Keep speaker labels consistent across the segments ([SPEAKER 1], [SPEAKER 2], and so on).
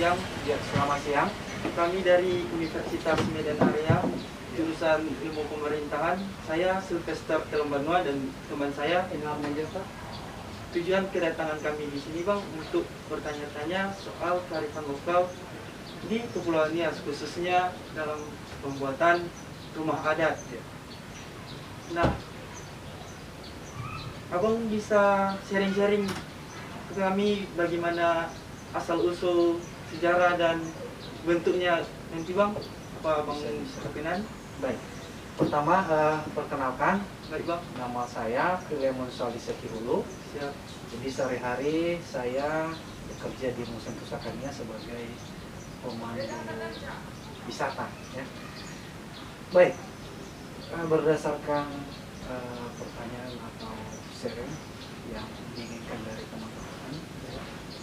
[SPEAKER 1] siang.
[SPEAKER 2] Ya, selamat siang.
[SPEAKER 1] Kami dari Universitas Medan Area, jurusan Ilmu Pemerintahan. Saya Sylvester Telombanua dan teman saya Ilham Menjasa. Tujuan kedatangan kami di sini, Bang, untuk bertanya-tanya soal kearifan lokal di Kepulauan Nias, khususnya dalam pembuatan rumah adat. Nah, Abang bisa sharing-sharing ke kami bagaimana asal-usul sejarah dan bentuknya nanti, Bang? Apa Bang berkenan?
[SPEAKER 2] Baik. Pertama, perkenalkan,
[SPEAKER 1] Baik, Bang.
[SPEAKER 2] nama saya Filemon Saliseki Hulu.
[SPEAKER 1] Siap.
[SPEAKER 2] Jadi sehari-hari saya bekerja di Museum Pusaka Nias sebagai pemandu wisata. Ya. Baik, berdasarkan pertanyaan atau sharing yang diinginkan dari teman-teman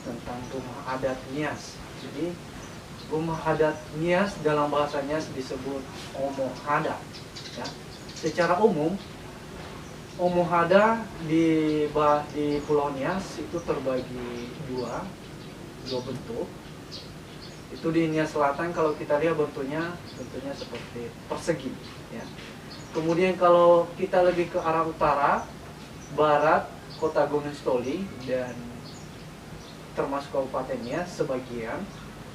[SPEAKER 2] tentang rumah adat Nias. Jadi rumah adat Nias dalam bahasa Nias disebut Omo Hada. Ya. Secara umum Omo Hada di Pulau Nias itu terbagi dua bentuk. Itu di Nias Selatan kalau kita lihat bentuknya seperti persegi. Ya. Kemudian kalau kita lebih ke arah utara, barat, Kota Gunung Stoli dan termasuk Kabupaten Nias sebagian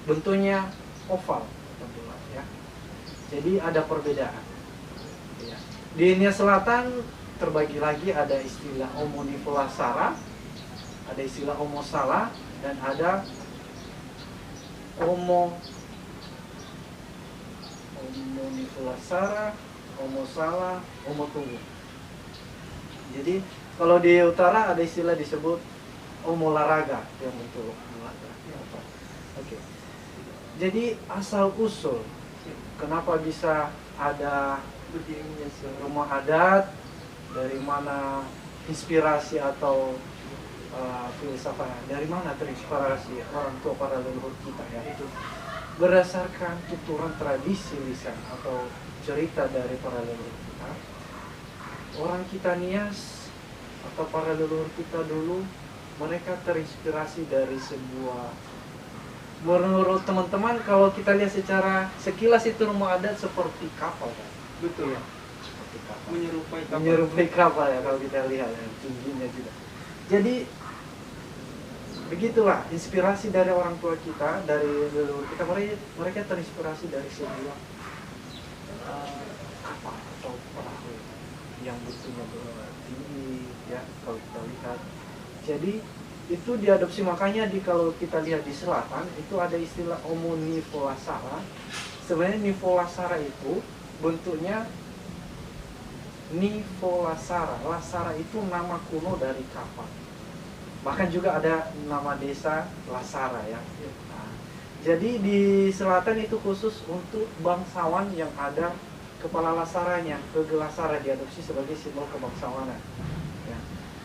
[SPEAKER 2] bentuknya oval, bulat, ya. Jadi ada perbedaan. Ya. Di Nias Selatan terbagi lagi ada istilah Omonifolasara, ada istilah Omosala, dan ada Omonifolasara, Omosala, Omotungu. Jadi kalau di utara ada istilah disebut Omolaraga yang bentuk bulat. Oke. Jadi asal usul kenapa bisa ada berdirinya rumah adat, dari mana inspirasi atau filsafat, dari mana terinspirasi orang tua para leluhur kita, ya, itu berdasarkan tuturan tradisi lisan atau cerita dari para leluhur kita. Orang kita Nias atau para leluhur kita dulu, mereka terinspirasi dari sebuah, menurut teman-teman kalau kita lihat secara sekilas itu rumah adat seperti kapal, kan?
[SPEAKER 1] Betul, ya.
[SPEAKER 2] Seperti kapal.
[SPEAKER 1] Menyerupai
[SPEAKER 2] kapal, ya, kalau kita lihat, ya, tingginya juga. Jadi begitulah inspirasi dari orang tua kita, dari leluhur kita. Mereka terinspirasi dari sebuah kapal atau perahu yang bentuknya tinggi, ya, kalau kita lihat. Jadi itu diadopsi, makanya kalau kita lihat di selatan itu ada istilah Omonifolasara. Sebenarnya Nifolasara itu bentuknya Nifolasara. Lasara itu nama kuno dari kapal. Bahkan juga ada nama desa Lasara, ya. Nah, jadi di selatan itu khusus untuk bangsawan yang ada kepala lasaranya, Lasara diadopsi sebagai simbol kebangsawanan. Ya.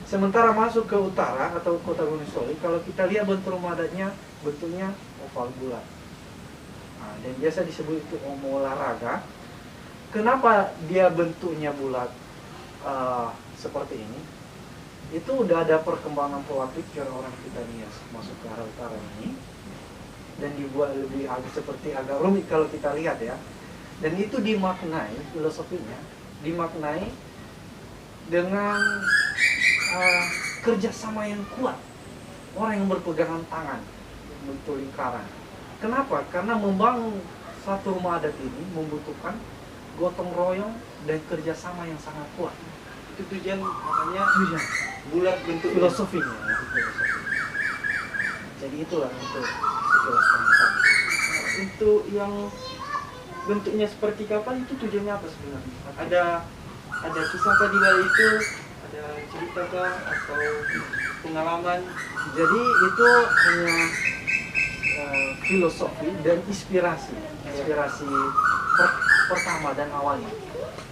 [SPEAKER 2] Sementara masuk ke utara atau Kota Gunung Stoli, kalau kita lihat bentuk rumah adatnya bentuknya oval bulat. Nah, dan biasa disebut itu Omolaraga. Kenapa dia bentuknya bulat seperti ini? Itu udah ada perkembangan pola pikir orang kita Nias masuk ke arah utara ini, dan dibuat lebih seperti agak rumit kalau kita lihat, ya. Dan itu dimaknai, filosofinya dimaknai dengan kerjasama yang kuat, orang yang berpegangan tangan bentuk lingkaran. Kenapa? Karena membangun satu rumah adat ini membutuhkan gotong royong dan kerjasama yang sangat kuat.
[SPEAKER 1] Itu tujuan, makanya bulat bentuk
[SPEAKER 2] filosofinya, ya, filosofi. Jadi itulah untuk sekilas pengetahuan.
[SPEAKER 1] Untuk yang bentuknya seperti kapal itu tujuannya apa sebenarnya? Ada kisah di balik itu, ada cerita kah atau pengalaman?
[SPEAKER 2] Jadi itu hanya filosofi dan inspirasi pertama dan awalnya.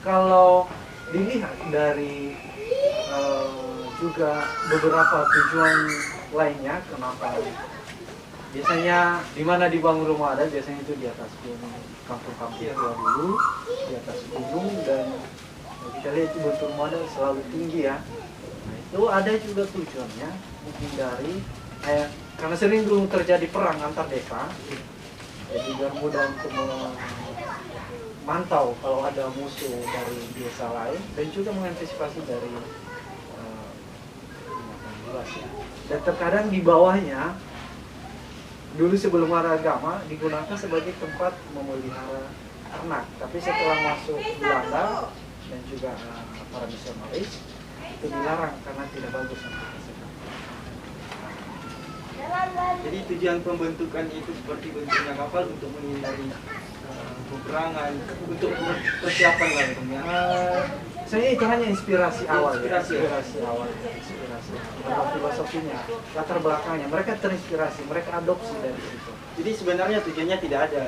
[SPEAKER 2] Kalau dilihat dari juga beberapa tujuan lainnya, kenapa biasanya di mana dibangun rumah adat, biasanya itu di atas gunung, kampung-kampung tua dulu di atas gunung, dan kita lihat itu bentuk rumah adat selalu tinggi, ya. Nah, itu ada juga tujuannya menghindari Karena sering dulu terjadi perang antar desa, jadi biar mudah untuk memantau kalau ada musuh dari desa lain dan juga mengantisipasi dari binatang buas ya. Dan terkadang di bawahnya dulu sebelum ada agama digunakan sebagai tempat memelihara ternak, tapi setelah masuk Belanda dan juga para misionaris itu dilarang karena tidak bagus untuk kesehatan.
[SPEAKER 1] Jadi tujuan pembentukan itu seperti bentuknya kapal untuk menghindari peperangan, untuk persiapan lah ya.
[SPEAKER 2] Saya itu hanya inspirasi awal,
[SPEAKER 1] Inspirasi
[SPEAKER 2] awal. Kalau filosofinya, latar belakangnya, mereka terinspirasi, mereka adopsi dari situ.
[SPEAKER 1] Jadi sebenarnya tujuannya tidak ada.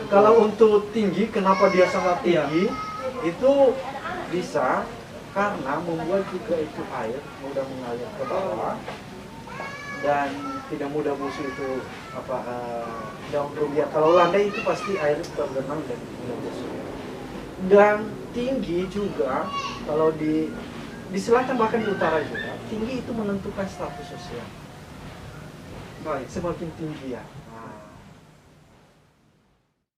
[SPEAKER 2] Kalau untuk tinggi, kenapa dia sangat tinggi? Itu bisa karena membuat juga itu air mudah mengalir ke bawah dan tidak mudah musuh itu daun rubiak. Kalau landai itu pasti air tergenang dan mudah musuh. Dan tinggi juga kalau di selatan bahkan di utara juga tinggi itu menentukan status sosial.
[SPEAKER 1] Baik.
[SPEAKER 2] Semakin tinggi ya